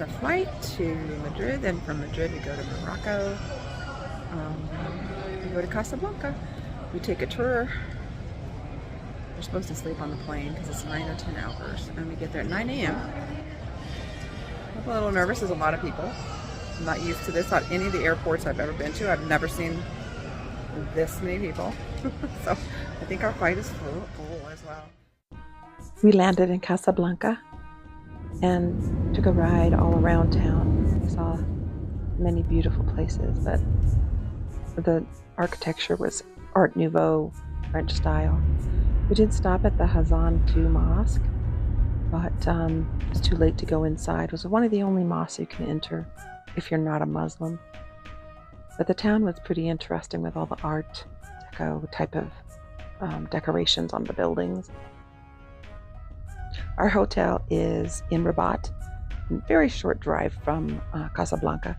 the flight to Madrid. Then from Madrid we go to Morocco. We go to Casablanca. We take a tour. We're supposed to sleep on the plane because it's 9 or 10 hours, and we get there at 9 a.m. I'm a little nervous. There's a lot of people. I'm not used to this at any of the airports I've ever been to. I've never seen this many people. So I think our flight is full as well. We landed in Casablanca and took a ride all around town. We saw many beautiful places, but the architecture was Art Nouveau, French style. We did stop at the Hazan II Mosque, but it's too late to go inside. It was one of the only mosques you can enter if you're not a Muslim. But the town was pretty interesting with all the Art Deco type of decorations on the buildings. Our hotel is in Rabat, a very short drive from Casablanca,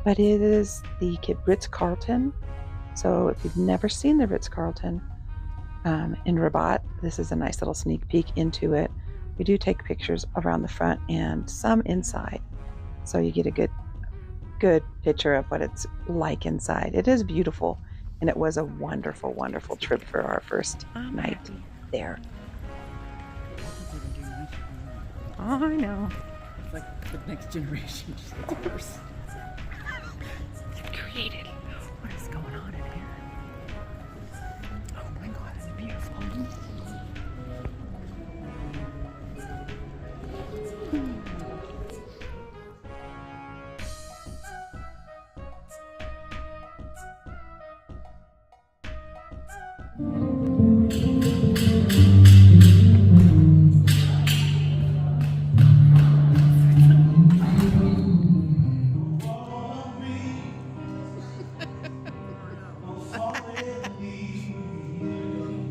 but it is the Ritz-Carlton. So if you've never seen the Ritz-Carlton in Rabat, this is a nice little sneak peek into it. We do take pictures around the front and some inside, so you get a good picture of what it's like inside. It is beautiful, and it was a wonderful, wonderful trip for our first night there. Oh, I know. It's like the next generation just gets worse. Created. What is going on in here? Oh my God, it's beautiful.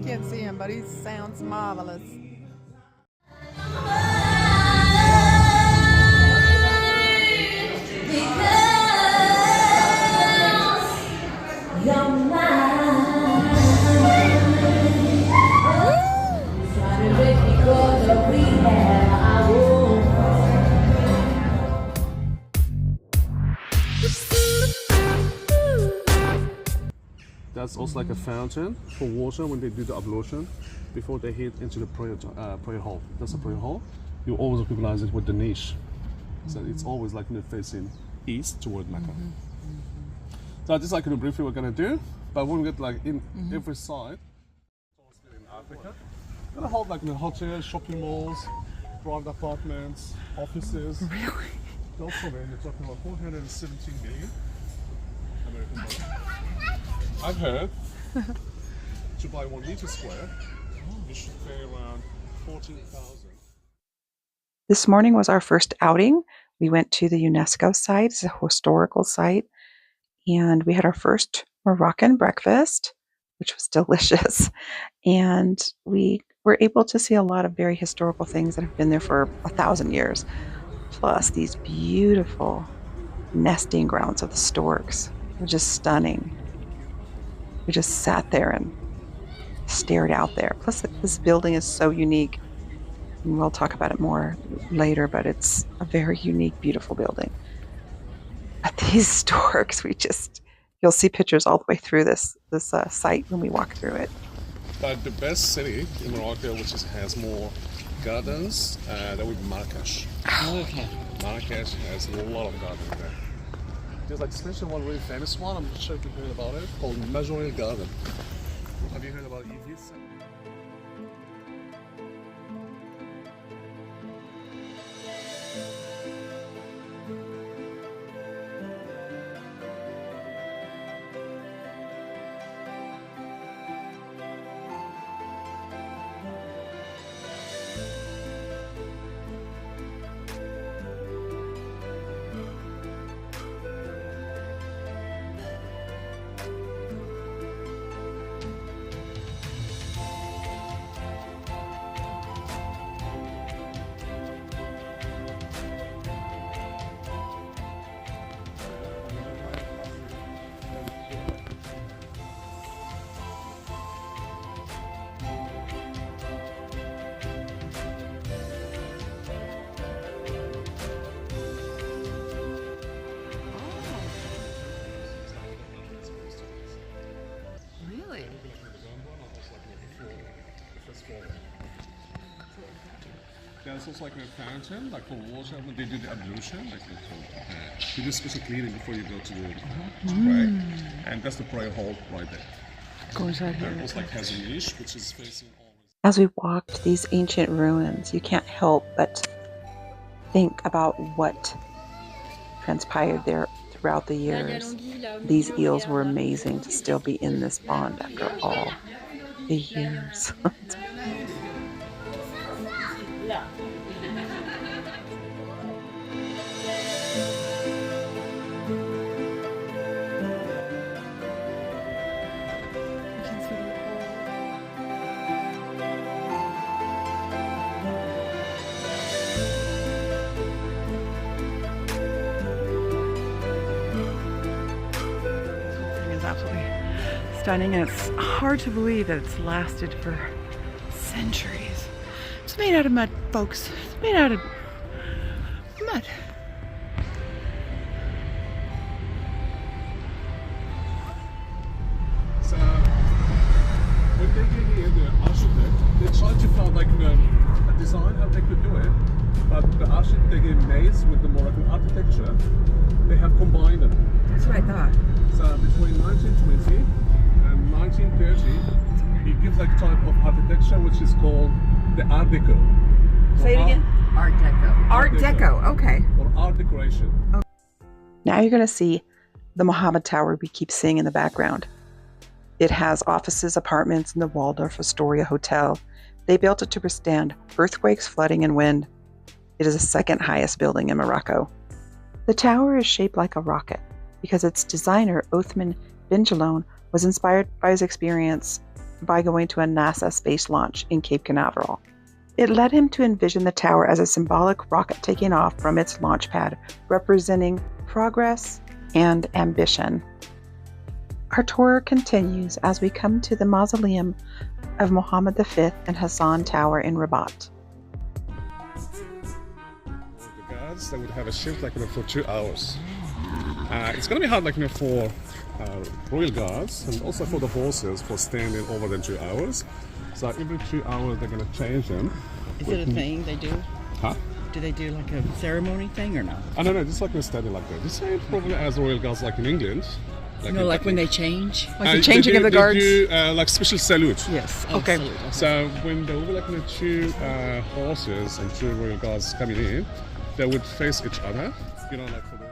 Can't see him, but he sounds marvelous. That's also like a fountain for water when they do the ablution before they head into the prayer hall. That's a prayer hall. You always recognize it with the niche. So it's always like facing east toward Mecca. So just like briefly we're gonna do, but when we get like in every side, in Africa, gonna hold like hotels, shopping malls, private apartments, offices. Really? Also, then you're talking about 417 million American dollars. I've heard to buy 1 meter square, you should pay around 14,000. This morning was our first outing. We went to the UNESCO site. It's a historical site. And we had our first Moroccan breakfast, which was delicious. And we were able to see a lot of very historical things that have been there for 1,000 years. Plus these beautiful nesting grounds of the storks. They're just stunning. We just sat there and stared out there. Plus, this building is so unique. And we'll talk about it more later, but it's a very unique, beautiful building. But these storks, you'll see pictures all the way through this site when we walk through it. But the best city in Morocco, which has more gardens, that would be Marrakesh. Okay. Marrakesh has a lot of gardens there. There's like especially one really famous one, I'm not sure if you've heard about it, called Majorel Garden. Have you heard about Ibis? That's also like a fountain, like for water when they do the ablution, like you do special cleaning before you go to the to pray, and that's the prayer hall right there. Go inside here. And it also like has a niche which is facing always. As we walked these ancient ruins, you can't help but think about what transpired there throughout the years. These eels were amazing to still be in this pond after all the years. Absolutely stunning, and it's hard to believe that it's lasted for centuries. It's made out of mud, folks. It's made out of mud. So when they gave me the architect, they tried to find like a design how they could do it, but the architect they gave maze with the Moroccan architecture, they have combined them. That's what I thought. So between 1920 and 1930, it gives like a type of architecture which is called the Art Deco. Say it again. Art Deco. Art Deco. Okay. Or art decoration. Now you're going to see the Mohammed Tower we keep seeing in the background. It has offices, apartments, and the Waldorf Astoria Hotel. They built it to withstand earthquakes, flooding, and wind. It is the second highest building in Morocco. The tower is shaped like a rocket because its designer, Othman Benjelloun, was inspired by his experience by going to a NASA space launch in Cape Canaveral. It led him to envision the tower as a symbolic rocket taking off from its launch pad, representing progress and ambition. Our tour continues as we come to the mausoleum of Mohammed V and Hassan Tower in Rabat. The guards, they would have a shift like for 2 hours. It's going to be hard like for royal guards and also for the horses for standing over than 2 hours. So every 2 hours they're going to change them. Is it a thing they do? Huh? Do they do like a ceremony thing or not? I don't know, just like they're standing like that. The same probably as royal guards like in England. Like when they change? Like the changing of the guards? They do like special salute. Yes. Oh, Okay. salute, okay. So when there were like 2 horses and 2 royal guards coming in, they would face each other, you know, like for the...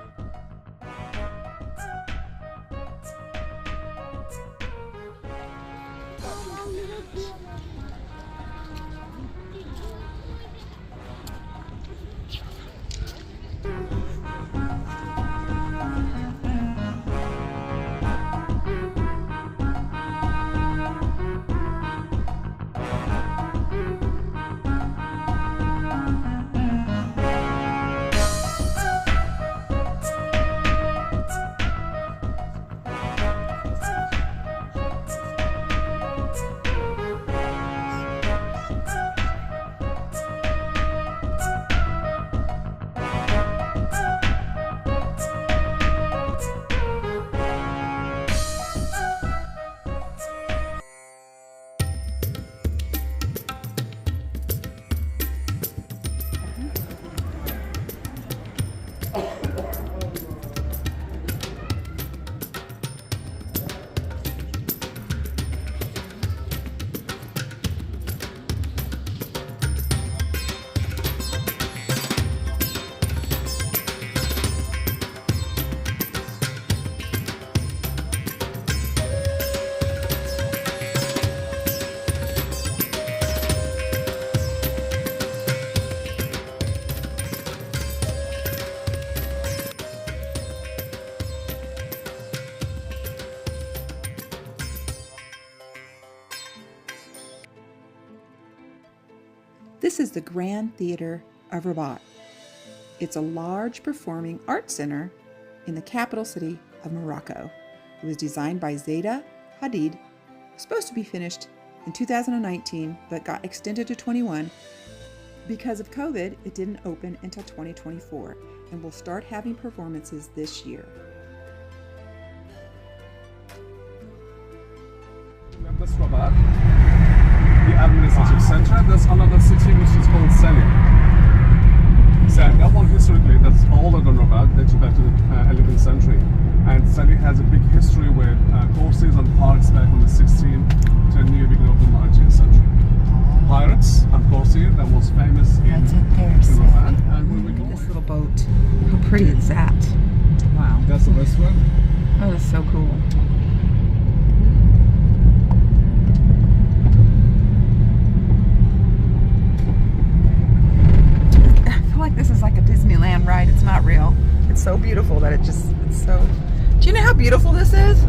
This is the Grand Theater of Rabat. It's a large performing arts center in the capital city of Morocco. It was designed by Zaida Hadid. It was supposed to be finished in 2019, but got extended to 21. Because of COVID, it didn't open until 2024 and will start having performances this year. That's Rabat, the administrative center. There's another city which is called Salim. dating back to the 11th century. And Sally has a big history with courses and parks back in the 16th to near beginning of the 19th century. Pirates and Corsair, that was famous in Rabat. And where we go? This little boat. How pretty is that? Wow. That's the restaurant. Oh, that's so cool. I feel like this is like a Disneyland ride. It's not real. It's so beautiful that it's so... Do you know how beautiful this is?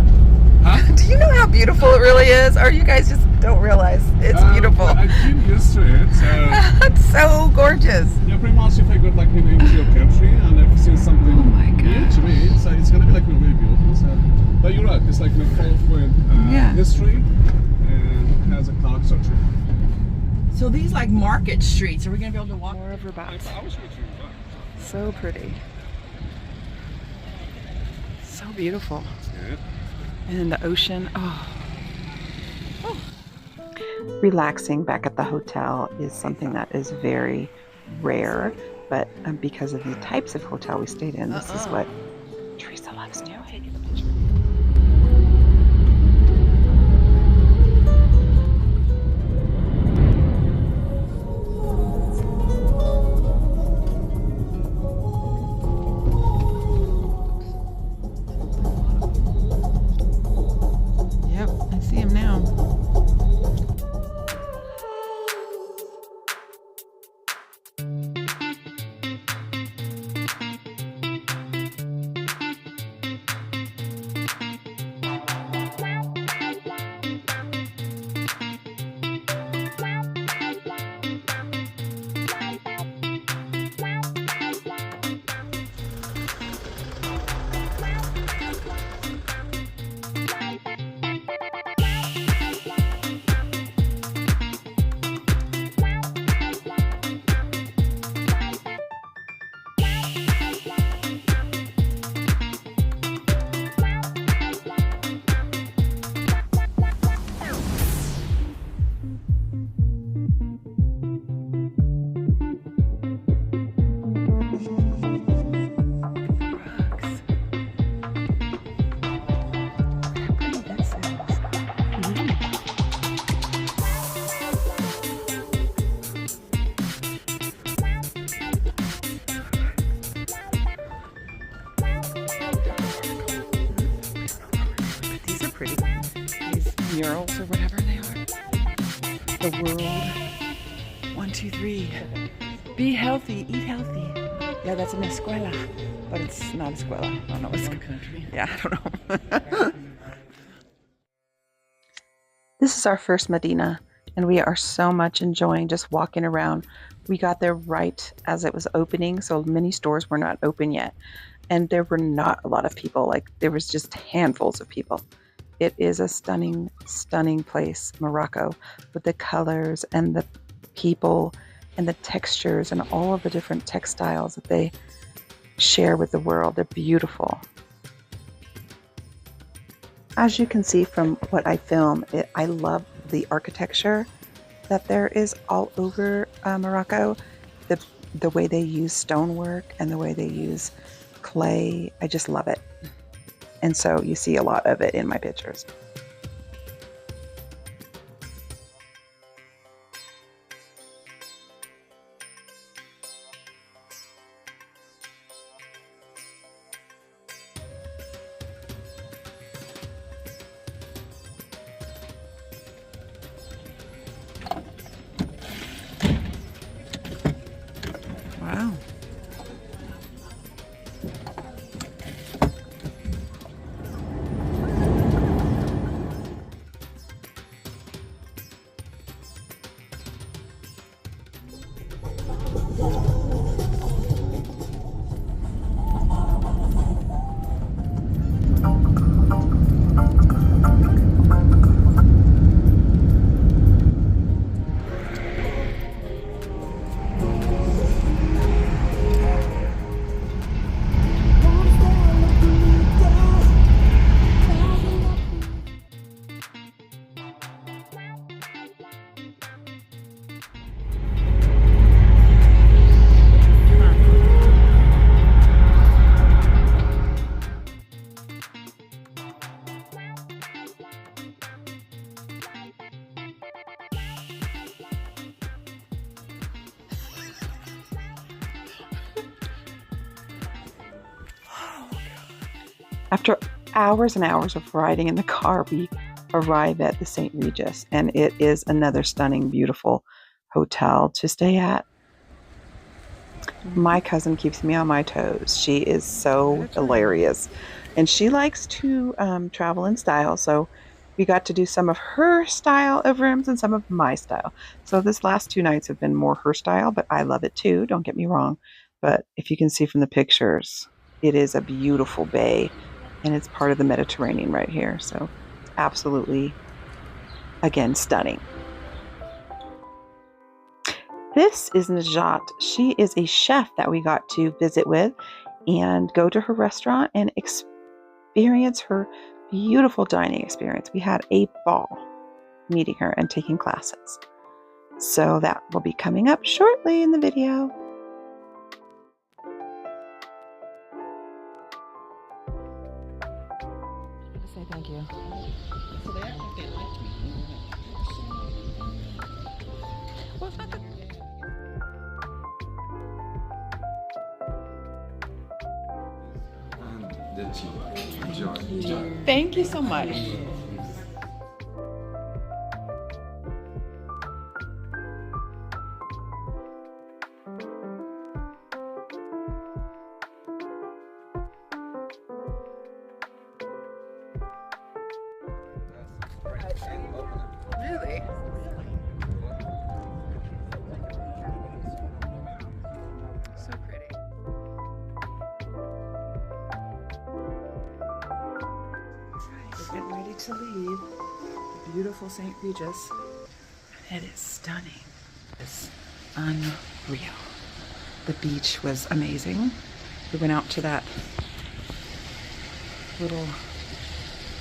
Huh? Do you know how beautiful it really is? Or you guys just don't realize it's beautiful? I've been used to it. It's so gorgeous. Yeah, pretty much if I got like into your country and I've seen something Oh my new gosh. to me, so it's gonna be like really beautiful. So, but you're right, it's like full with Yeah. history and has a culture too. So these like market streets, are we gonna be able to walk? More of Rabat. I was with you. So pretty. So beautiful. Yeah. And then the ocean. Oh. Relaxing back at the hotel is something that is very rare, but because of the types of hotel we stayed in, this is what Teresa loves doing. Yep, I see him now. These are pretty. These murals or whatever they are. The world. 1, 2, 3. Be healthy, eat healthy. Yeah, that's an escuela, but it's not escuela. I don't know what's Country. Yeah, I don't know. This is our first Medina, and we are so much enjoying just walking around. We got there right as it was opening, so many stores were not open yet. And there were not a lot of people. Like, there was just handfuls of people. It is a stunning, stunning place, Morocco, with the colors and the people and the textures and all of the different textiles that they share with the world. They're beautiful. As you can see from what I film, I love the architecture that there is all over Morocco. The way they use stonework and the way they use clay, I just love it. And so you see a lot of it in my pictures. Wow. After hours and hours of riding in the car, we arrive at the St. Regis, and it is another stunning, beautiful hotel to stay at. My cousin keeps me on my toes. She is so hilarious, and she likes to travel in style. So we got to do some of her style of rooms and some of my style. So this last 2 nights have been more her style, but I love it too. Don't get me wrong. But if you can see from the pictures, it is a beautiful bay, and it's part of the Mediterranean right here. So it's absolutely, again, stunning. This is Najat. She is a chef that we got to visit with and go to her restaurant and experience her beautiful dining experience. We had a ball meeting her and taking classes. So that will be coming up shortly in the video. Say thank you. So they act like they liked me. Well, it's not that. Thank you so much. Really? So pretty. We're getting ready to leave the beautiful St. Regis. It is stunning. It's unreal. The beach was amazing. We went out to that little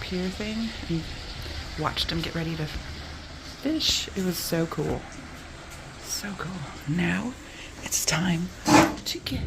pier thing and watched them get ready to fish. It was so cool. So cool. Now it's time to get.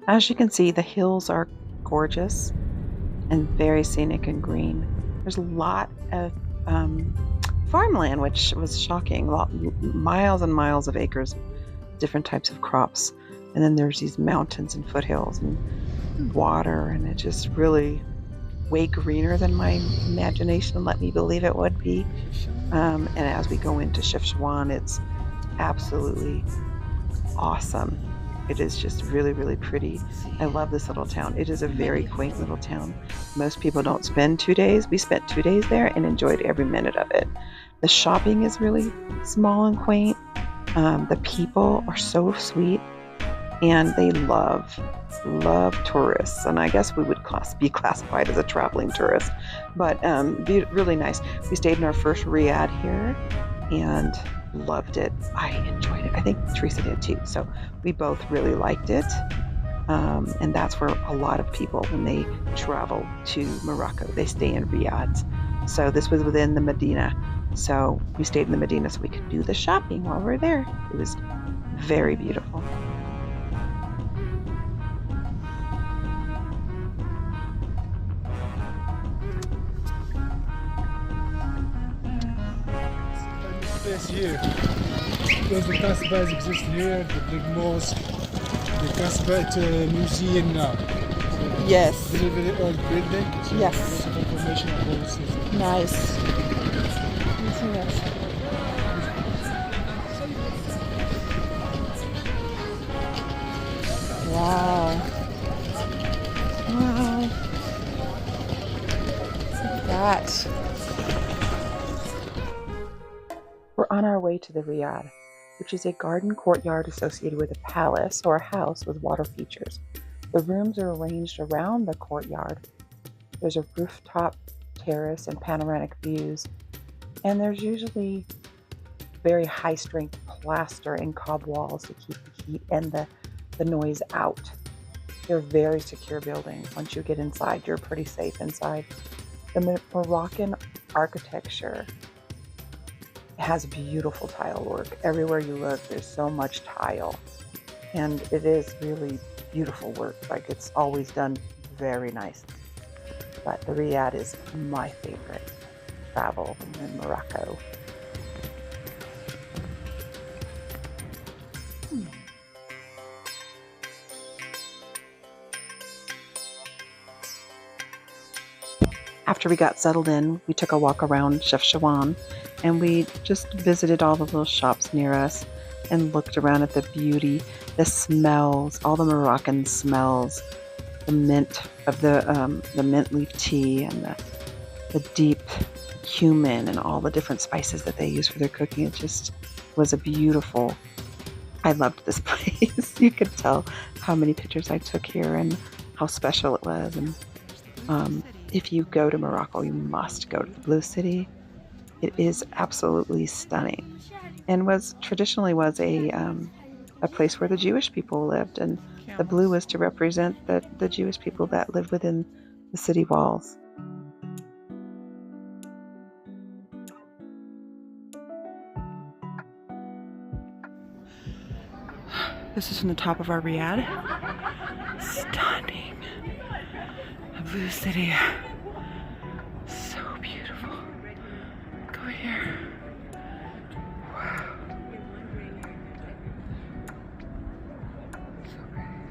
As you can see, the hills are gorgeous and very scenic and green. There's a lot of farmland, which was shocking. Miles and miles of acres, different types of crops. And then there's these mountains and foothills and water, and it's just really way greener than my imagination let me believe it would be. And as we go into Chefchaouen, it's absolutely awesome. It is just really, really pretty. I love this little town. It is a very quaint little town. Most people don't spend 2 days. We spent 2 days there and enjoyed every minute of it. The shopping is really small and quaint. The people are so sweet, and they love tourists. And I guess we would be classified as a traveling tourist, but really nice. We stayed in our first Riad here and loved it. I enjoyed it. I think Teresa did too. So we both really liked it. And that's where a lot of people, when they travel to Morocco, they stay in Riads. So this was within the Medina. So we stayed in the Medina so we could do the shopping while we were there. It was very beautiful. Place here, because the Casbahs exist here, the big mosque, the Casbah museum now. So Yes. very, very old building. So Yes. lots of information about it. Nice. Wow. Wow. Look at that. We're on our way to the Riad, which is a garden courtyard associated with a palace or a house with water features. The rooms are arranged around the courtyard. There's a rooftop terrace and panoramic views, and there's usually very high strength plaster and cob walls to keep the heat and the noise out. They're very secure buildings. Once you get inside, you're pretty safe inside. The Moroccan architecture has beautiful tile work. Everywhere you look, there's so much tile. And it is really beautiful work. Like, it's always done very nice. But the Riad is my favorite travel in Morocco. After we got settled in, we took a walk around Chef Shawan, and we just visited all the little shops near us and looked around at the beauty, the smells, all the Moroccan smells, the mint of the mint leaf tea and the deep cumin and all the different spices that they use for their cooking. It just was a beautiful, I loved this place. You could tell how many pictures I took here and how special it was. And if you go to Morocco, you must go to the Blue City. It is absolutely stunning, and traditionally was a place where the Jewish people lived, and the blue was to represent the Jewish people that lived within the city walls. This is from the top of our Riad. Stunning. The Blue City. So beautiful. Look over here. Wow. So pretty.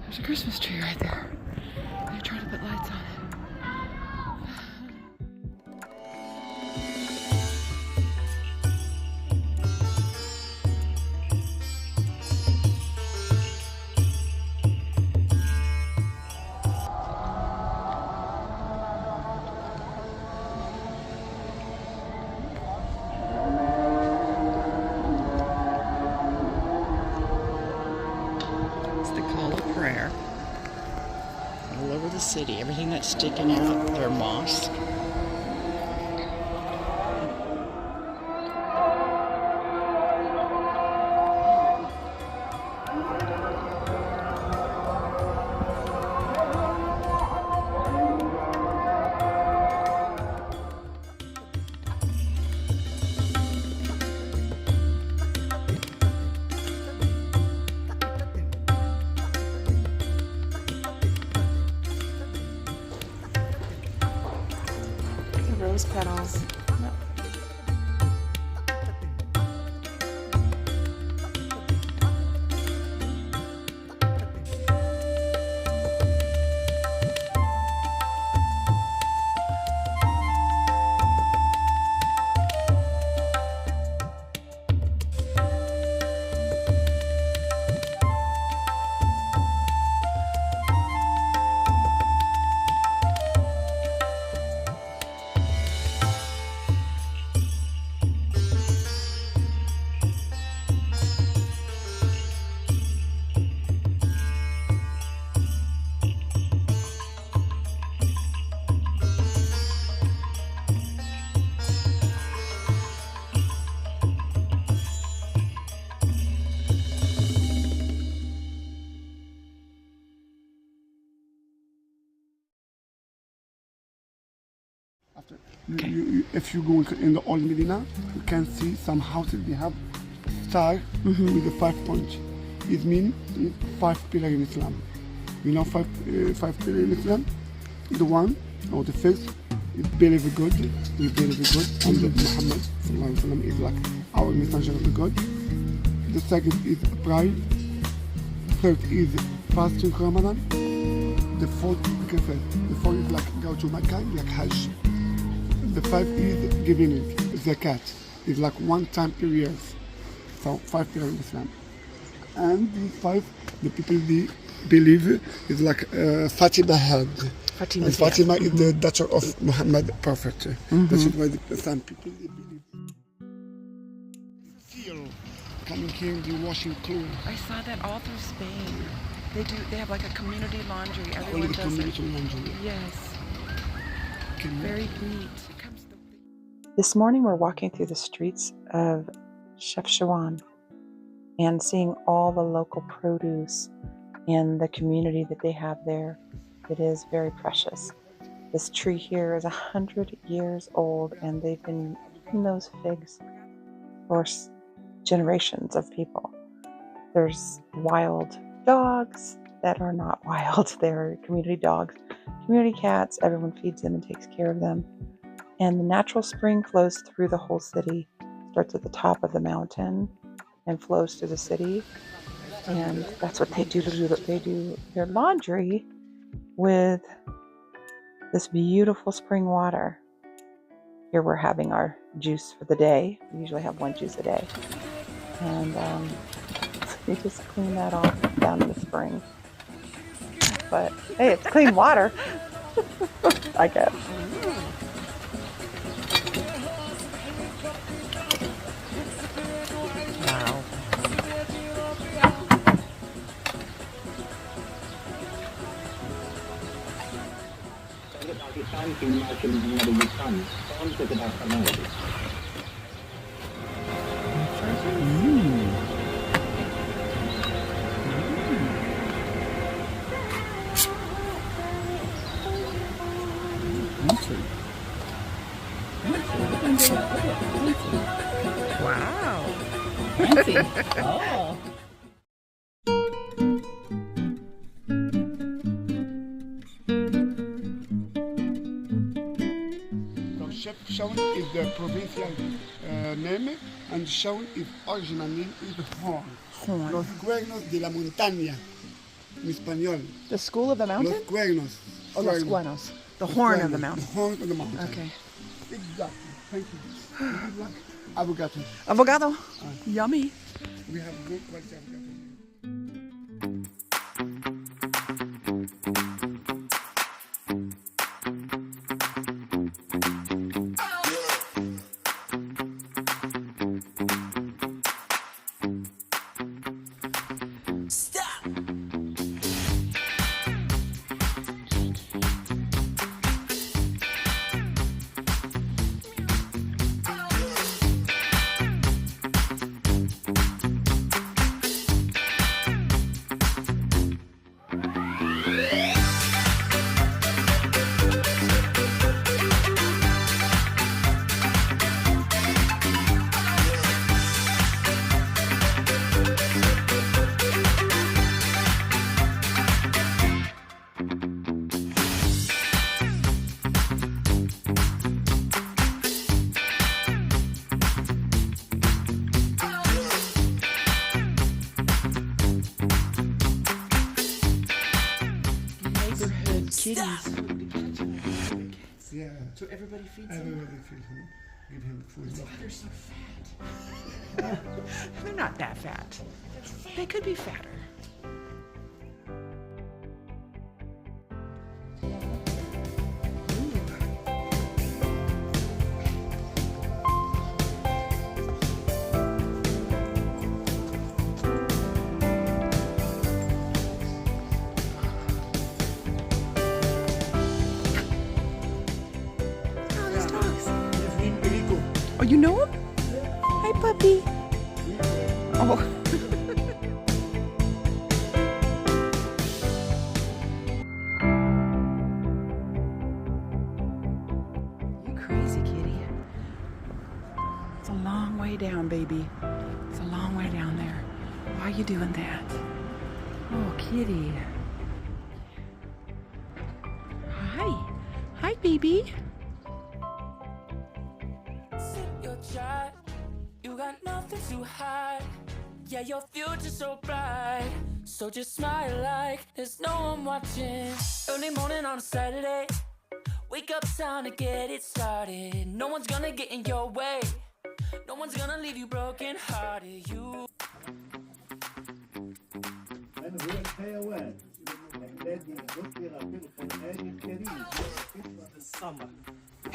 There's a Christmas tree right there. They're trying to put lights on it. Prayer all over the city. Everything that's sticking out, their mosque. Rose petals. If you go in the old Medina, you can see some houses they have star with a 5 point. It means 5 pillars in Islam. You know 5 pillars in Islam? The one or the first is believe God, we believe God, and that Muhammad is like our messenger of the God. The second is pride. Third is fasting Ramadan. The fourth, is like go to Mecca, like Hajj. The 5 is giving it. Zakat is like 1 time per year. So 5 pillars in Islam. And the 5, the people they believe is like Fatima had. Fatima, and Fatima is the daughter of Muhammad Prophet. That's why some people they believe. Feel coming here, they washing clothes. I saw that all through Spain. They have like a community laundry. Only Everyone the does it. community laundry. Yes. Okay. Very neat. It comes This morning we're walking through the streets of Chefchaouen and seeing all the local produce and the community that they have there. It is very precious. This tree here is 100 years old, and they've been eating those figs for generations of people. There's wild dogs that are not wild. They're community dogs, community cats. Everyone feeds them and takes care of them. And the natural spring flows through the whole city, starts at the top of the mountain and flows through the city. And that's what they do. They do their laundry with this beautiful spring water. Here we're having our juice for the day. We usually have one juice a day. And you just clean that off down in the spring. But hey, it's clean water, I guess. Wow. wow. Oh. Chefchaouen is the provincial name, and Chaouen is original name is Horn. Horn. Los cuernos de la montaña, en español. The school of the mountain? Los cuernos. Oh, los cuernos. The horn of the mountain. The horn of the mountain. Okay. Exactly. Thank you. Good luck. Avocado. Avocado. Yummy. We have good quality avocado. Kitties. Yeah. So everybody feeds them? Everybody feeds him. Give him food. They're so fat. They're not that fat. They could be fatter. Oh, you know him? Hi, puppy. Oh. You crazy kitty. It's a long way down, baby. It's a long way down there. Why are you doing that? Oh, kitty. Hi. Hi, baby. You got nothing to hide. Yeah, your future's so bright. So just smile like there's no one watching. Early morning on a Saturday. Wake up, time to get it started. No one's gonna get in your way. No one's gonna leave you broken hearted. You.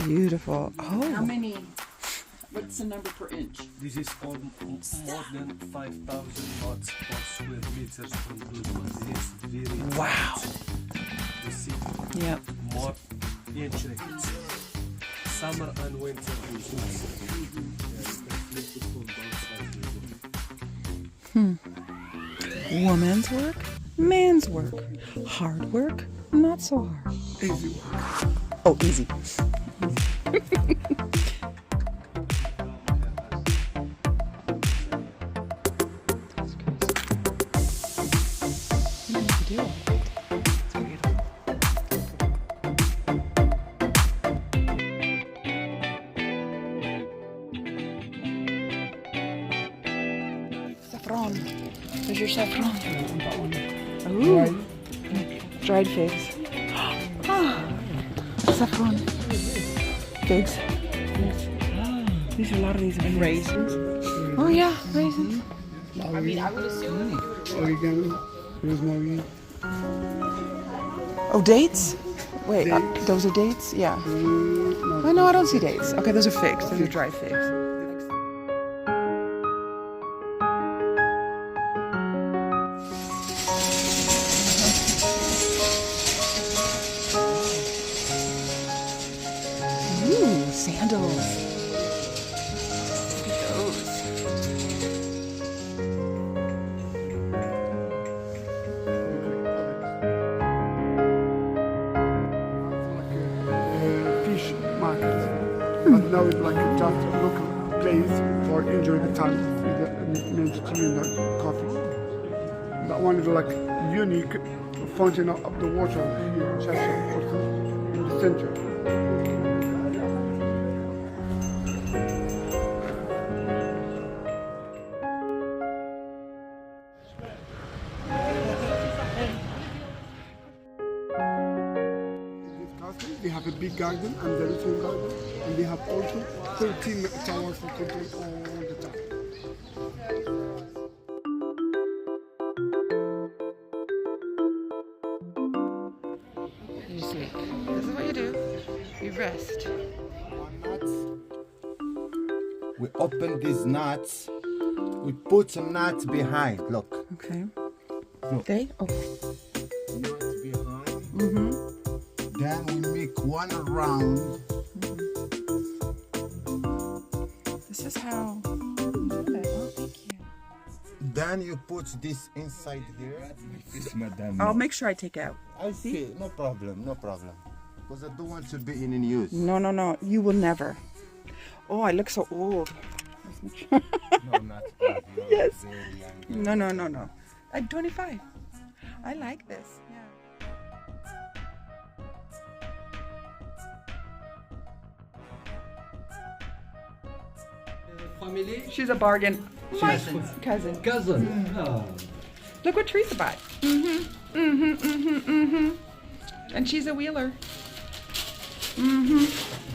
Beautiful. Oh. How many What's the number per inch? This is more than 5,000 watts per square meters from blue. This is very Wow. You see, Yep. more intricate. Summer and winter use. Yes, the flip from both sides. Woman's work, man's work. Hard work, not so hard. Easy work. Oh, easy. Saffron. There's your saffron. Ooh. Dried figs. Ah, saffron. Figs. These are a lot of these raisins. Oh yeah, raisins. Oregano, rosemary. Oh, dates? Wait, those are dates? Yeah. Oh no, I don't see dates. Okay, those are figs. Those are dried figs. Ooh, sandals. Look at those. Like a fish market. But now it's like just a local place for enjoy the time with the mint tea and the coffee. That one is like unique fountain of the water here in Cheshire, also in the center. They have a big garden and the little garden, and they have also 13 towers for control all the time. You sleep. This is what you do. You rest. We open these nuts. We put some nuts behind. Look. Okay. Look. They? Oh. Nuts behind. Mm-hmm. Then we make one around. This is how. Oh, thank you. Then you put this inside here. It's madam. I'll make sure I take out. Okay, no problem, no problem. Because I don't want to be in use. No, no, no. You will never. Oh, I look so old. No, not bad. Yes. Very young. No, no, no, no. I'm 25. I like this. Yeah. Family? She's a bargain. My cousin. Cousin. Oh. Look what Teresa bought. And she's a wheeler.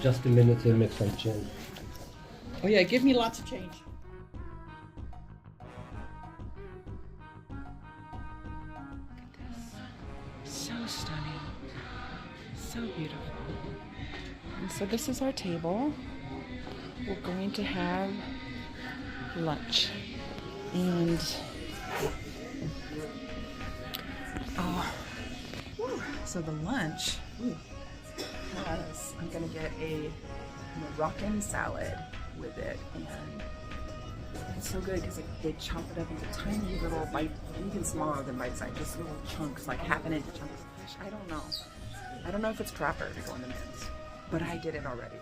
Just a minute to make some change. Oh yeah, give me lots of change. So stunning. So beautiful. And so this is our table. We're going to have lunch. And so the lunch has, I'm gonna get a Moroccan salad with it, and it's so good because they chop it up into tiny little bites, even smaller than bite size, just little chunks, like half an inch chunks of fish. I don't know. I don't know if it's proper to go in the mince, but I did it already.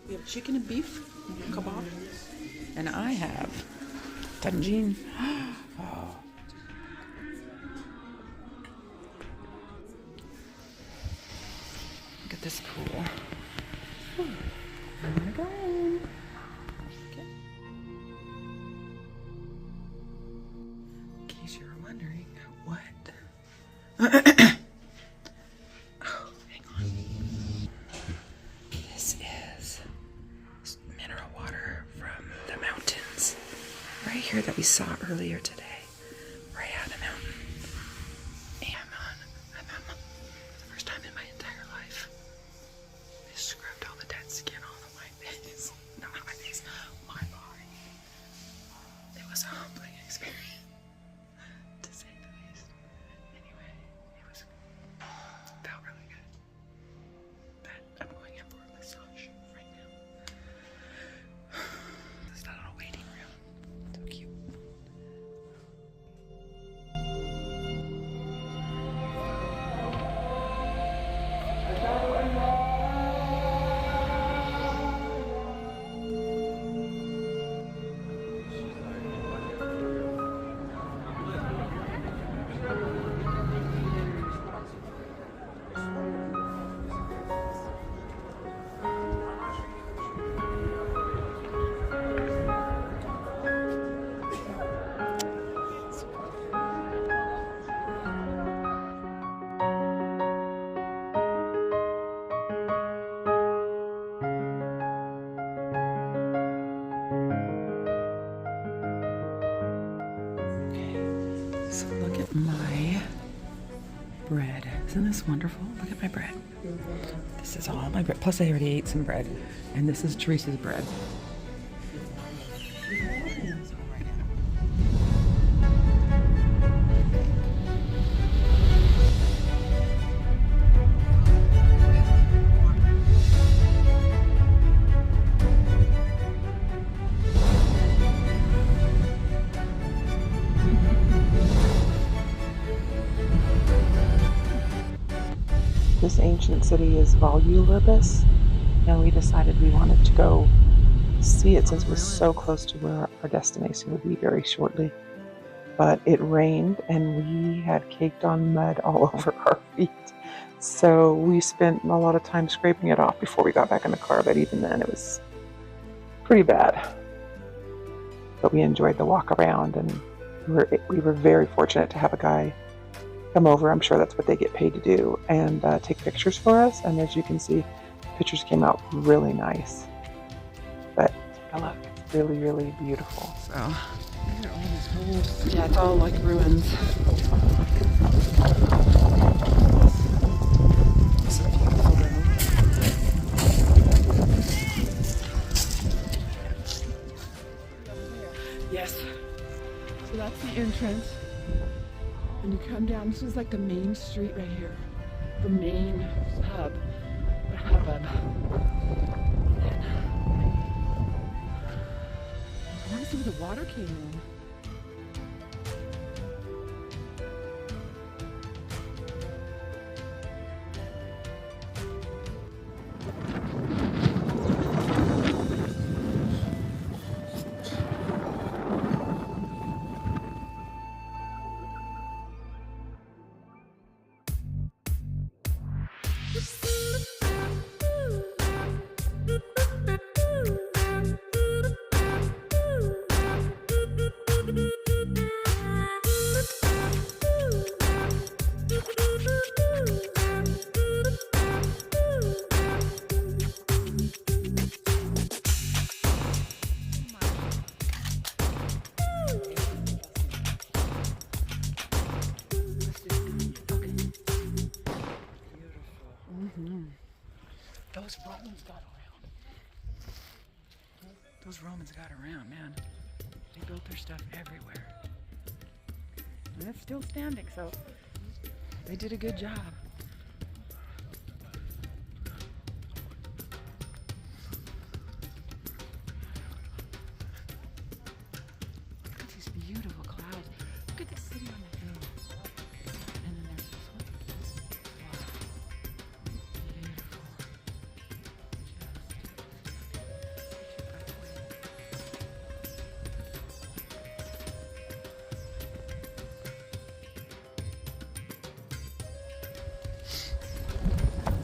We have chicken and beef, kebab, and I have tangine. Oh. Look at this pool. I'm gonna go in. Okay. In case you were wondering what. Oh, hang on. This is mineral water from the mountains right here here that we saw earlier today. Riad Mountain. And I'm for the first time in my entire life. They scrubbed all the dead skin off of my face. Not my face, my body. It was a humbling experience, to say the least. Anyway, felt really good. But I'm going in for a massage right now. This is that little waiting room. So cute. So look at my bread. Isn't this wonderful? Look at my bread. This is all my bread. Plus I already ate some bread. And this is Teresa's bread. This ancient city is Volubilis, and we decided we wanted to go see it since it was so close to where our destination would be very shortly. But it rained and we had caked on mud all over our feet. So we spent a lot of time scraping it off before we got back in the car, but even then it was pretty bad. But we enjoyed the walk around, and we were very fortunate to have a guy come over. I'm sure that's what they get paid to do, and take pictures for us. And as you can see, pictures came out really nice. But take a look, it's really, really beautiful. So, look at all these holes. Yeah, it's all like ruins. This is beautiful though. Yes. So that's the entrance. And you come down, this is like the main street right here. The main hub. The hubbub. And then, I want to see where the water came in. Those Romans got around. Those Romans got around, man. They built their stuff everywhere. And it's still standing, so they did a good job. Look at these beautiful clouds. Look at the city on the hill. And then there's this one. Wow. Beautiful.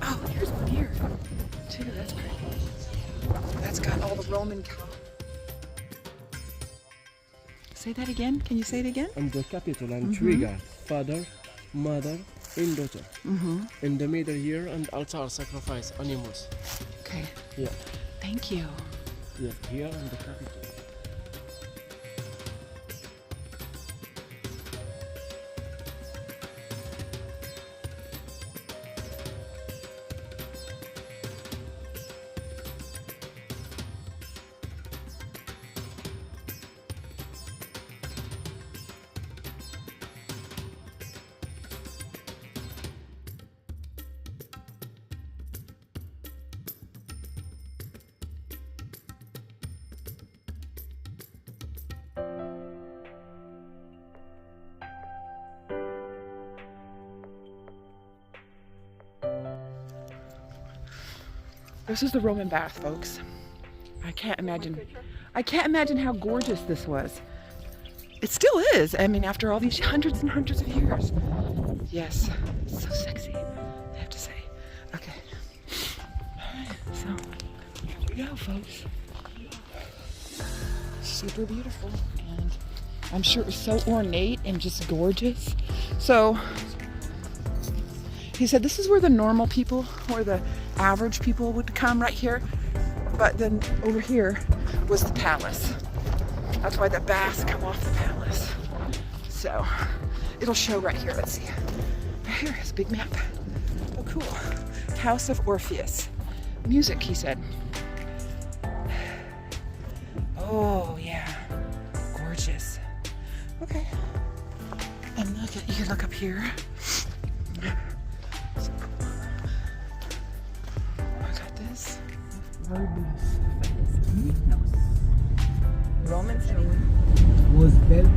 Oh, here's one here. Too, that's pretty. That's got all the Roman cow. Say that again? Can you say it again? And the capital and trigger, father, mother, and daughter. In the middle here and altar sacrifice animals. Okay. Yeah. Thank you. Yeah, here and the capital. This is the Roman bath, folks. I can't imagine how gorgeous this was. It still is. I mean, after all these hundreds and hundreds of years. Yes, it's so sexy, I have to say. Okay. So, here we go, folks. Super beautiful. And I'm sure it was so ornate and just gorgeous. So, he said this is where the normal people, or the average people would come right here. But then over here was the palace. That's why the baths come off the palace. So it'll show right here. Let's see. Right here is a big map. Oh, cool. House of Orpheus. Music, he said. Oh, yeah. Gorgeous. Okay. And look at, you can look up here. So cool. I got this. Roman city. Was built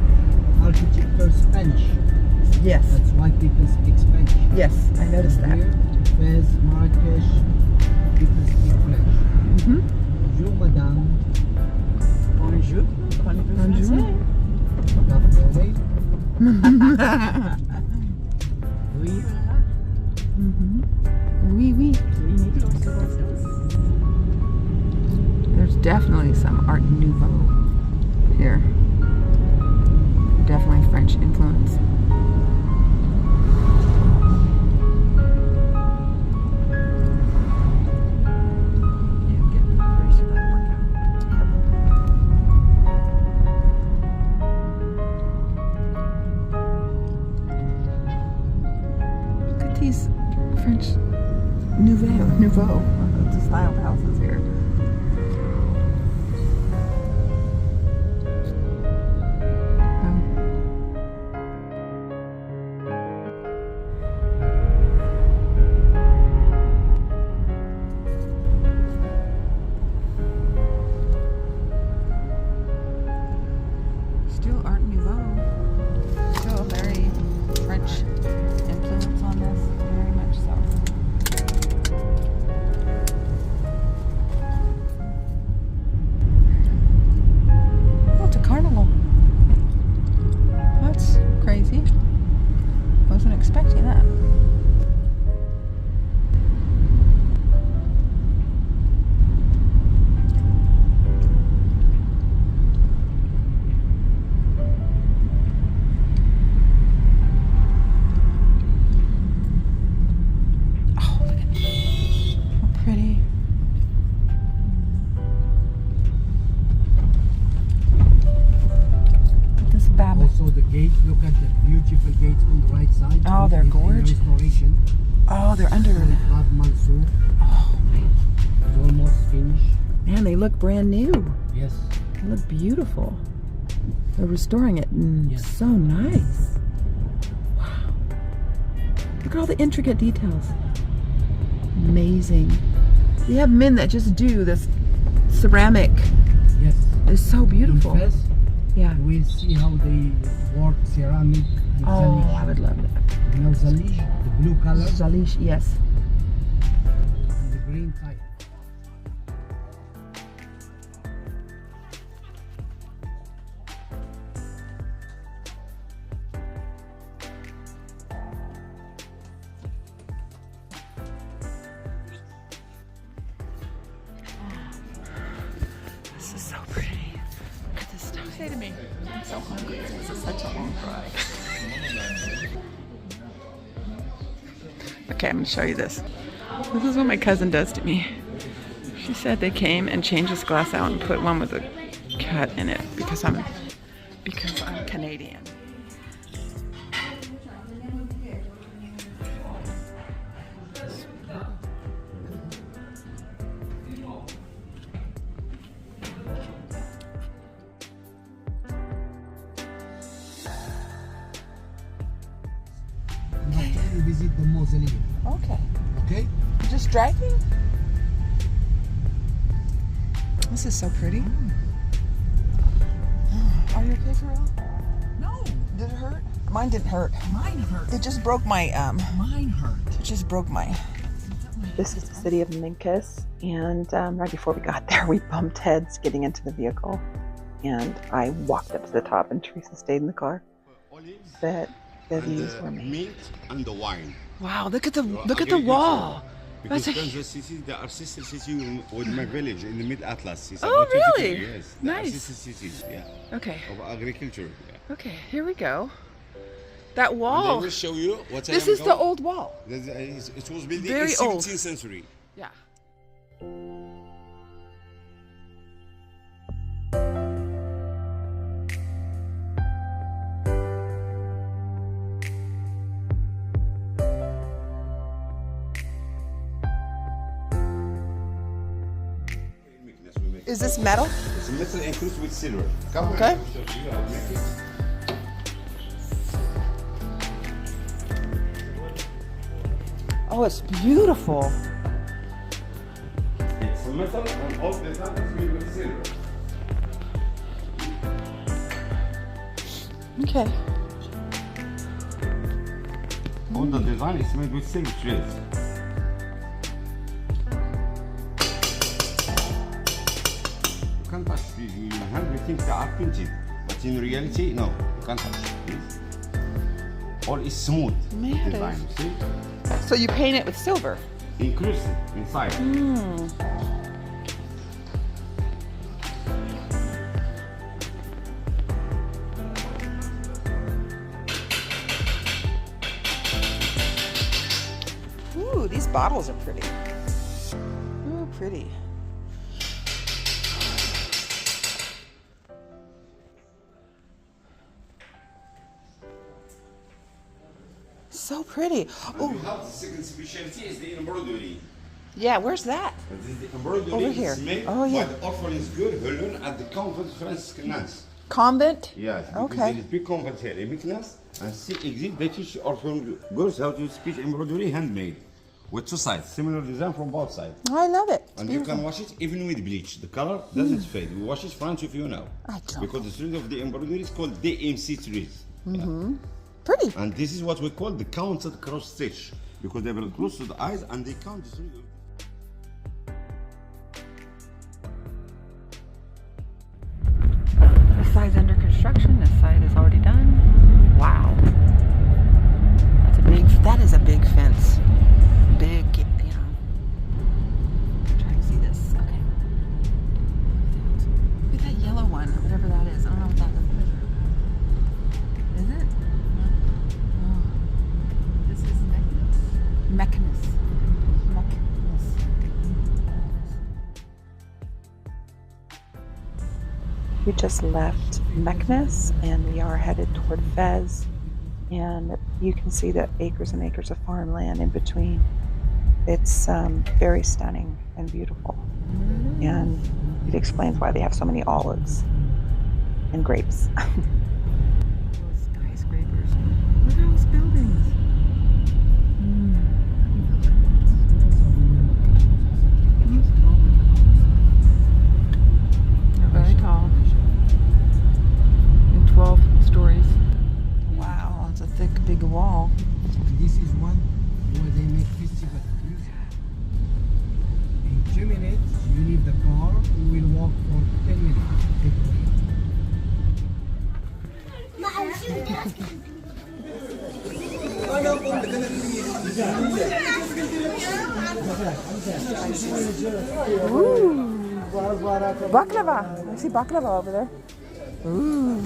architecture Spanish. Yes. That's why people speak Spanish. Yes, I noticed that. Here, Fez, Marrakesh, people speak French. Bonjour, madame. Bonjour. Bonjour. Oui. Oui, oui. There's definitely some Art Nouveau here. Definitely French influence. Yeah, I'm getting ready for that workout. Look at these French Nouveau. The style of houses here. Still Art Nouveau. Still a very French influence on this, very much so. Oh, it's a carnival. That's crazy. Wasn't expecting that. Pretty. This Babel. Also the gates, look at the beautiful gates on the right side. Oh, they're gorgeous. Restoration. Oh, they're under. Bab Mansour. Oh, Almost finished. man, they look brand new. Yes. They look beautiful. They're restoring it. Yes. So nice. Wow. Look at all the intricate details. Amazing. They have men that just do this ceramic. Yes. It's so beautiful. In Fez, Yeah. we'll see how they work ceramic and Oh, zalish. I would love that. You know zalish, the blue color Zalish, yes. and the green type. This is so pretty. Look at this stuff. Say to me. I'm so hungry. This is such a long drive. Okay, I'm going to show you this. This is what my cousin does to me. She said they came and changed this glass out and put one with a cut in it because I'm Canadian. Now you visit the mausoleum. Okay. Okay? Just driving? This is so pretty. Are you okay for real? No, Did it hurt? Mine didn't hurt. mine hurt. It just broke my Mine hurt. it just broke my My This is the city of Minkus, and right before we got there, we bumped heads getting into the vehicle, and I walked up to the top, and Teresa stayed in the car. But the views were amazing. Meat and the wine. Wow, look at the wall. Because Kansas City, they are sister city with my village in the Mid Atlas. It's Oh, about 50 really? Yes. Nice. Sister cities, yeah. Okay. Of agriculture. Yeah. Okay, here we go. That And wall. I will show you what This I am is the old wall. It was built in Very the old. 17th century. Yeah. Is this metal? It's metal encrusted with silver. Come on. Okay. Oh, it's beautiful. It's metal and all the time it's made with silver. Okay. All the design is made with silver threads. You can't touch. You have you think they are printed, but in reality, no, you can't touch. Please. All is smooth Man, it design. is. See, So you paint it with silver. inclusive inside. Ooh, these bottles are pretty. Ooh, pretty. So pretty. And Oh, we have the second specialty is the embroidery. yeah, where's that? And this is the embroidery Over is here. made Oh, yeah. by the orphanage girl who learned at the convent Franciscan nuns. Convent? Yes, because Okay. there is big convent here in Meknes, and see exist they teach orphan girls how to speak embroidery handmade with two sides, similar design from both sides. I love it. It's And you beautiful. can wash it even with bleach. The color doesn't fade. We wash it front of you now. I don't Because the thread of the embroidery is called DMC thread. Yeah. Pretty. And this is what we call the counted cross stitch. Because they will close to the eyes and they count the thread of This side's under construction. This side is already done. Wow. That is a big fence. Big, you know. I'm trying to see this. Okay. Look at that yellow one, whatever that is. I don't know what that is. Is it? Oh. This is Mechanus. We just left Meknes and we are headed toward Fez, and you can see the acres and acres of farmland in between. It's very stunning and beautiful, and it explains why they have so many olives and grapes. Skyscrapers. Look at those buildings. They're very tall. And 12 stories. Wow, it's a thick, big wall. This is one where they make festival. In 2 minutes, you leave the car. You will walk for 10 minutes. Take Ooh. Baklava. I see baklava over there. Ooh.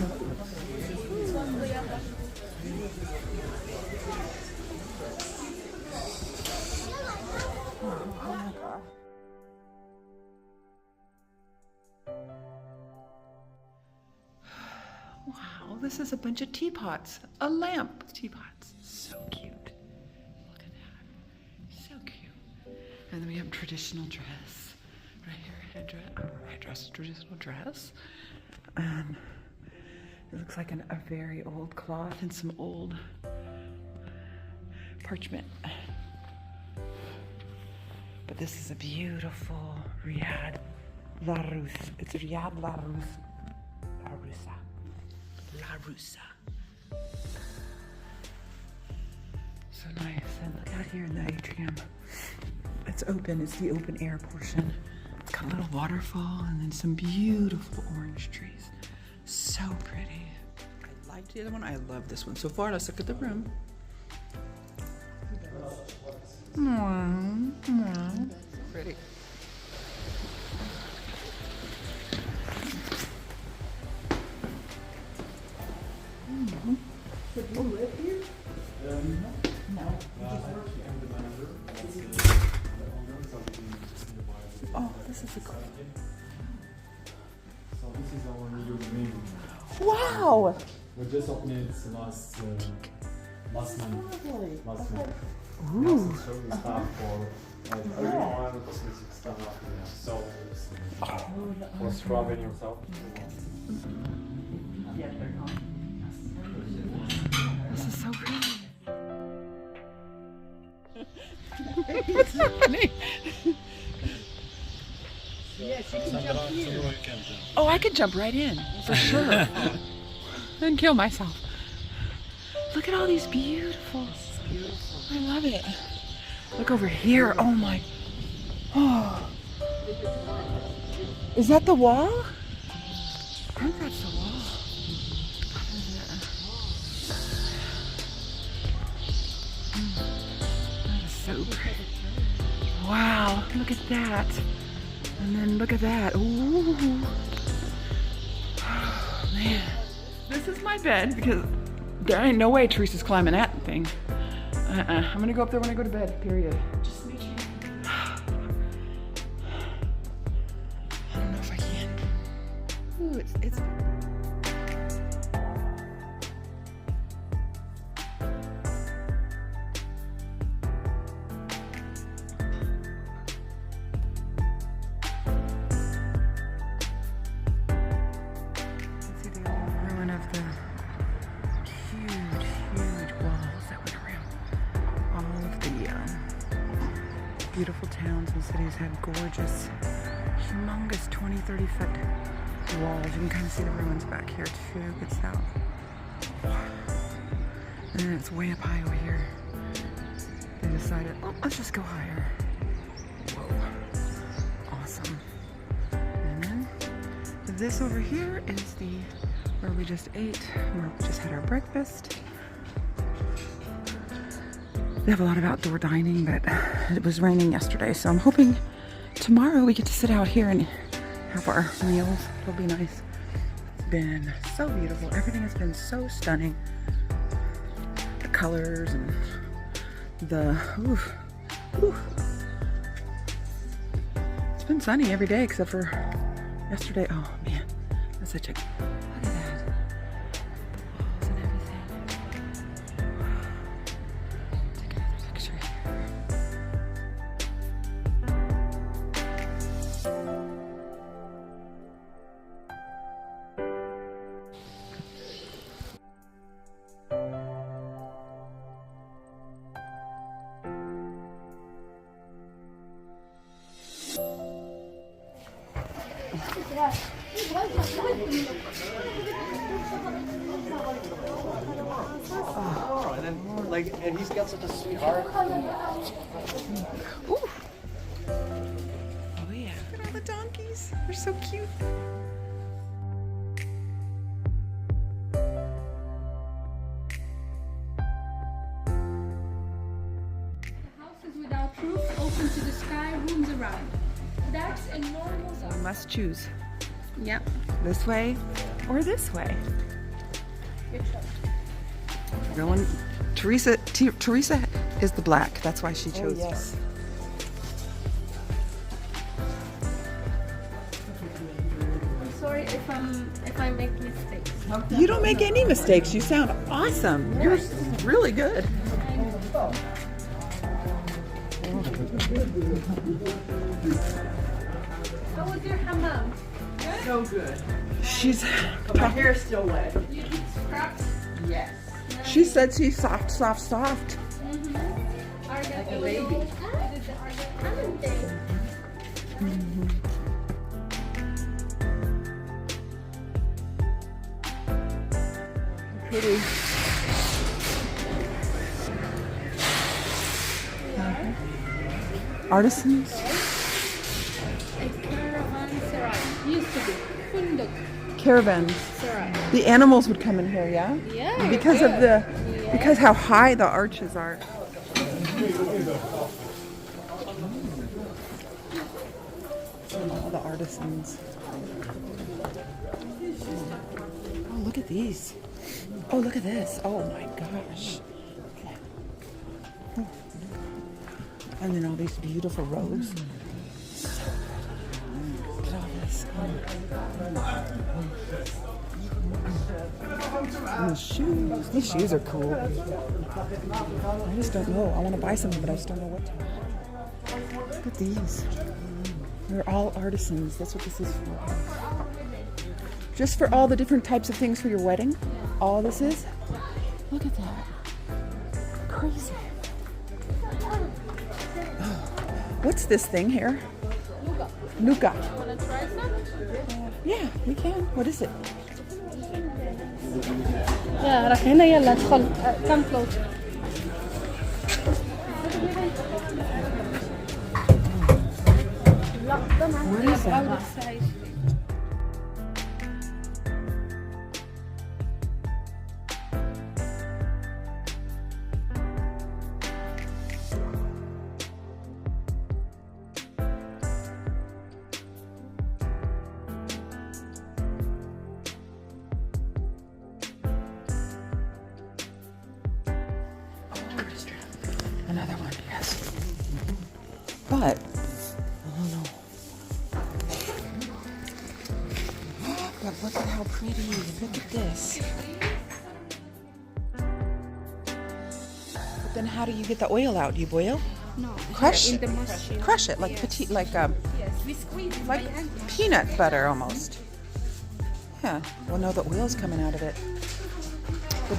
Wow, this is a bunch of teapots. A lamp with teapots. So cute. Look at that. So cute. And then we have traditional dress. Right here, headdress, traditional dress. It looks like a very old cloth and some old parchment. But this is a beautiful Riad La Rus. It's Riad La Rus. La Rusa. La Rusa. So nice. And look out here in the atrium. it's open. It's the open air portion. It's got a little waterfall and then some beautiful orange trees. So pretty. I liked the other one. I love this one. So far, let's look at the room. Pretty. Did you live here? No. Oh, this is a cool. So this is our new main room. Wow! We just opened it last month. Last month. Ooh. So we start for everyone, cosmetic stuff, soaps, for scrubbing yourself. This is so pretty. What's happening? Yes, you can jump here. Oh, I could jump right in, for sure. And kill myself. Look at all these beautiful. I love it. Look over here. Oh my. Oh. Is that the wall? I think that's the wall. That is so pretty. Wow, look at that. And then look at that. Ooh. Oh, man. This is my bed because there ain't no way Teresa's climbing that thing. I'm gonna go up there when I go to bed, period. Just me. I don't know if I can. Ooh, it's see the old ruin of the huge walls that went around all of the beautiful towns and cities had gorgeous, humongous 20, 30 foot walls. You can kind of see the ruins back here too, good south. And then it's way up high over here. They decided, oh, let's just go higher. Whoa, awesome. And then this over here is where we just ate, where we just had our breakfast. They have a lot of outdoor dining, but it was raining yesterday, so I'm hoping tomorrow we get to sit out here and have our meals. It'll be nice. It's been so beautiful. Everything has been so stunning. The colors and the, It's been sunny every day except for yesterday. Oh man, that's such a, look at that. The walls and everything. Take another picture here. Oh, and then like, and he's got such a sweet heart. Ooh. Oh yeah. Look at all the donkeys. They're so cute. Houses without roof, open to the sky, rooms around. That's enormous. You must choose. Yep. This way or this way. Going. Teresa is the black. That's why she chose yes. I'm sorry if I make mistakes. You don't make any mistakes. You sound awesome. You're really good. How was your hammam? So good. She's. My hair's still wet. You did scraps? Yes. She said she's soft, soft, soft. Like a baby. Did the argan thing. Pretty. Artisans? A caravanserai. Used to be. Funduk. Caravans. Serai. The animals would come in here, yeah? Yeah. Because of the, because how high the arches are. All the artisans. Oh, look at these. Oh, look at this. Oh my gosh. And then all these beautiful robes. Look at all this. And the shoes. These shoes are cool. I just don't know. I want to buy something, but I just don't know what to. Look at these. They're all artisans. That's what this is for. Just for all the different types of things for your wedding. All this is. Look at that. Crazy. What's this thing here? Nuka. Wanna try some? Yeah, we can. What is it? يا راح هنا يلا ادخل come close. What is that? Another one, yes. But, I don't know. But look at how pretty. Look at this. But then how do you get the oil out? Do you boil? No. Crush? In the machine. Crush it like Yes. petite, like Yes, we squeeze it like by hand. peanut butter almost. Yeah. Well, no, the oil's coming out of it. The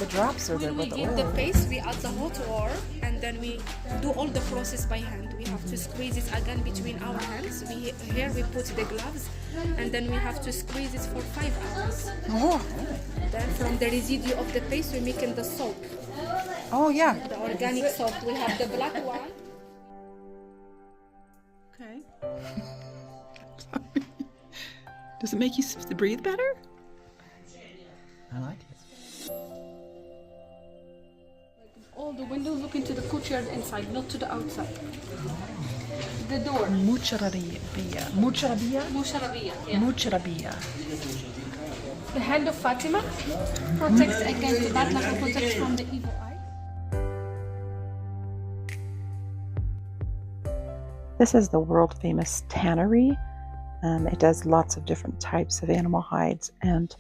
drops are there When we with the give oil. the paste, we add the hot water and then we do all the process by hand. We have to squeeze it again between our hands. Here we put the gloves and then we have to squeeze it for 5 hours. Oh. Then from the residue of the paste, we make in the soap. Oh yeah. The organic soap. We have the black one. Okay. Does it make you breathe better? I like it. All the windows look into the courtyard inside, not to the outside. The door. Mucharabiya. Mucharabiya? Musharabiya, yeah. Mucharabiya. The hand of Fatima protects against bad luck and protects from the evil eye. This is the world famous tannery. It does lots of different types of animal hides, and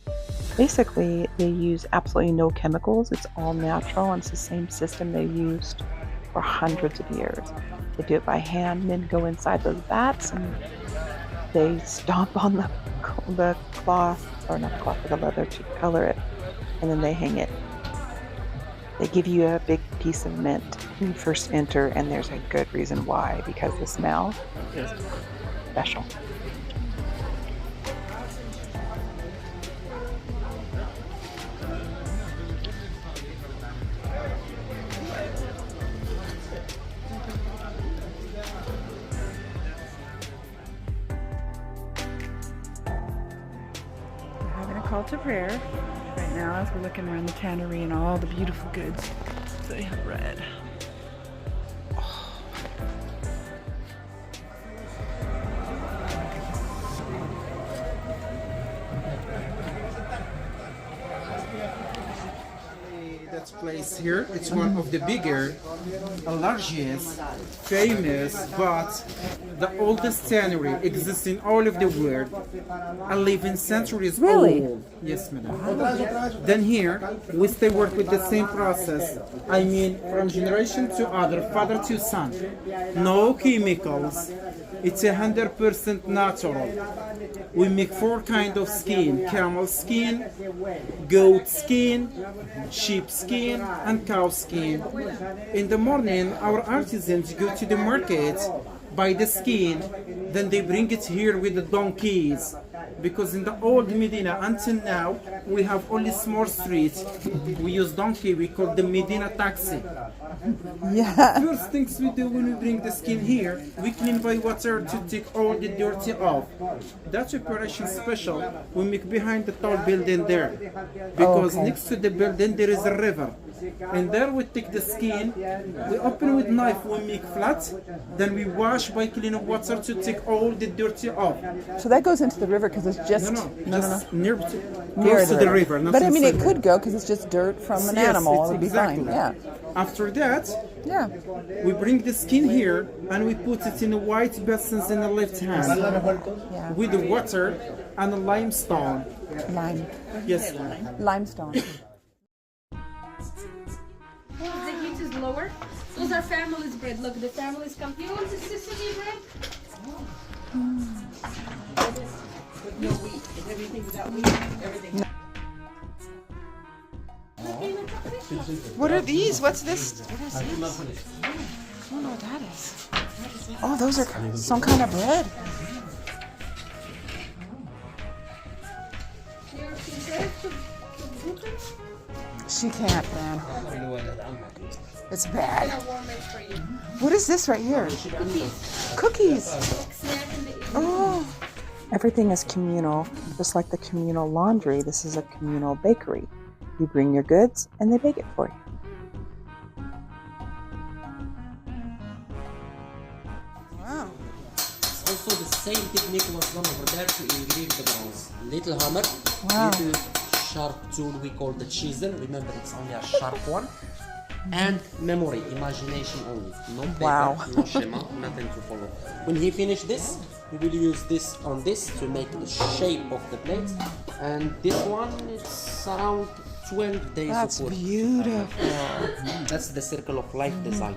basically they use absolutely no chemicals. It's all natural, and it's the same system they've used for hundreds of years. They do it by hand, and then go inside those vats and they stomp on the cloth, or not the cloth, but the leather to color it, and then they hang it. They give you a big piece of mint when you first enter, and there's a good reason why, because the smell is special. Call to prayer right now as we're looking around the tannery and all the beautiful goods they have read. That place here, it's one of the bigger, largest, famous, but the oldest tannery exists in all of the world. I live in centuries old. Yes, madam. Then here, we still work with the same process. I mean, from generation to other, father to son. No chemicals. It's 100% natural. We make 4 kinds of skin: camel skin, goat skin, sheep skin, and cow skin. In the morning, our artisans go to the market, buy the skin, then they bring it here with the donkeys. Because in the old Medina, until now, we have only small streets. We use donkey, we call them Medina taxi. Yeah. First things we do when we bring the skin here, we clean by water to take all the dirty off. That operation special we make behind the tall building there. Because next to the building there is a river. And there we take the skin, we open with knife, we make flat, then we wash by clean water to take all the dirty off. So that goes into the river because it's just Near close to the river. But I mean, it could go because it's just dirt from an animal. It would be fine. Yeah. After that, we bring the skin here and we put it in a white basins in the left hand with the water and a limestone. Lime. Yes. Limestone. The heat is lower. Those are family's bread. Look, the families come. You want the sesame bread? No wheat. Is everything without wheat? Everything. What are these? What's this? What is this? I don't know what that is. Oh, those are some kind of bread. She can't, man. It's bad. What is this right here? Cookies. Oh. Everything is communal. Just like the communal laundry, this is a communal bakery. You bring your goods and they bake it for you. Wow. Also the same technique was done over there to engrave the bronze. Little hammer, Wow. little sharp tool we call the chisel. Remember, it's only a sharp one. And memory, imagination only. No paper, no schema, nothing to follow. When he finished this, we will use this on this to make the shape of the plate. And this one, it's around 12 days That's of work. beautiful. That's the circle of life design.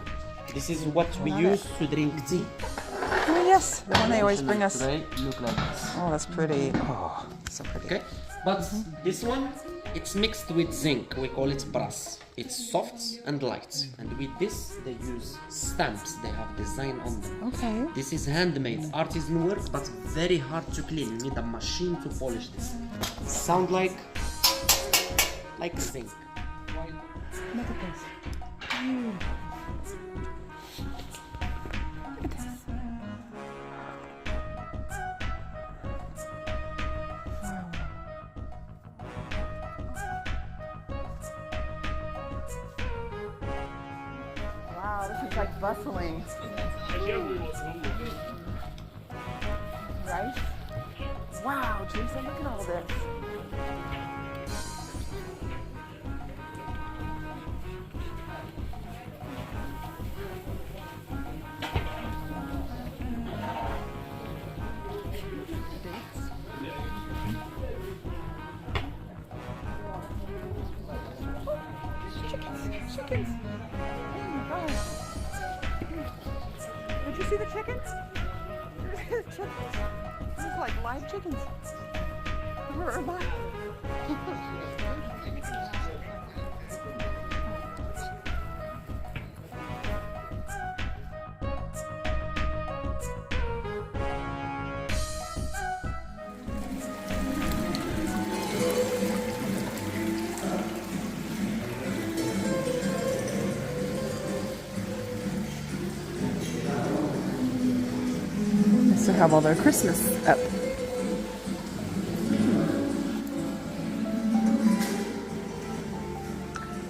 This is what we use to drink tea. Oh, yes, the one they always bring us. Look like this. Oh, that's pretty. Oh, so pretty. Okay, but this one, it's mixed with zinc. We call it brass. It's soft and light, and with this they use stamps. They have design on them. Okay. This is handmade, artisan work, but very hard to clean. You need a machine to polish this. Sound like zinc. Look at this. Wow, this is like bustling. Right? Wow, Jason, look at all this. Chickens. Oh my God. Did you see the chickens? Chickens. This is like live chickens. We're alive. To have all their Christmas up.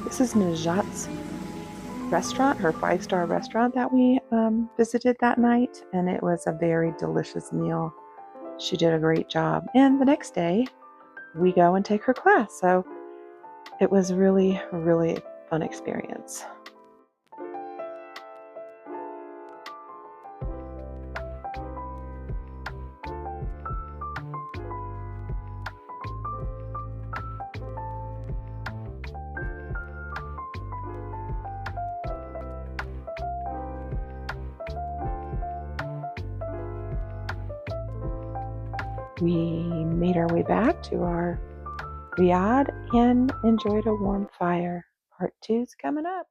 This is Najat's restaurant, her 5-star restaurant that we visited that night, and it was a very delicious meal. She did a great job. And the next day, we go and take her class. So it was really, really fun experience. We made our way back to our Riad and enjoyed a warm fire. Part 2 is coming up.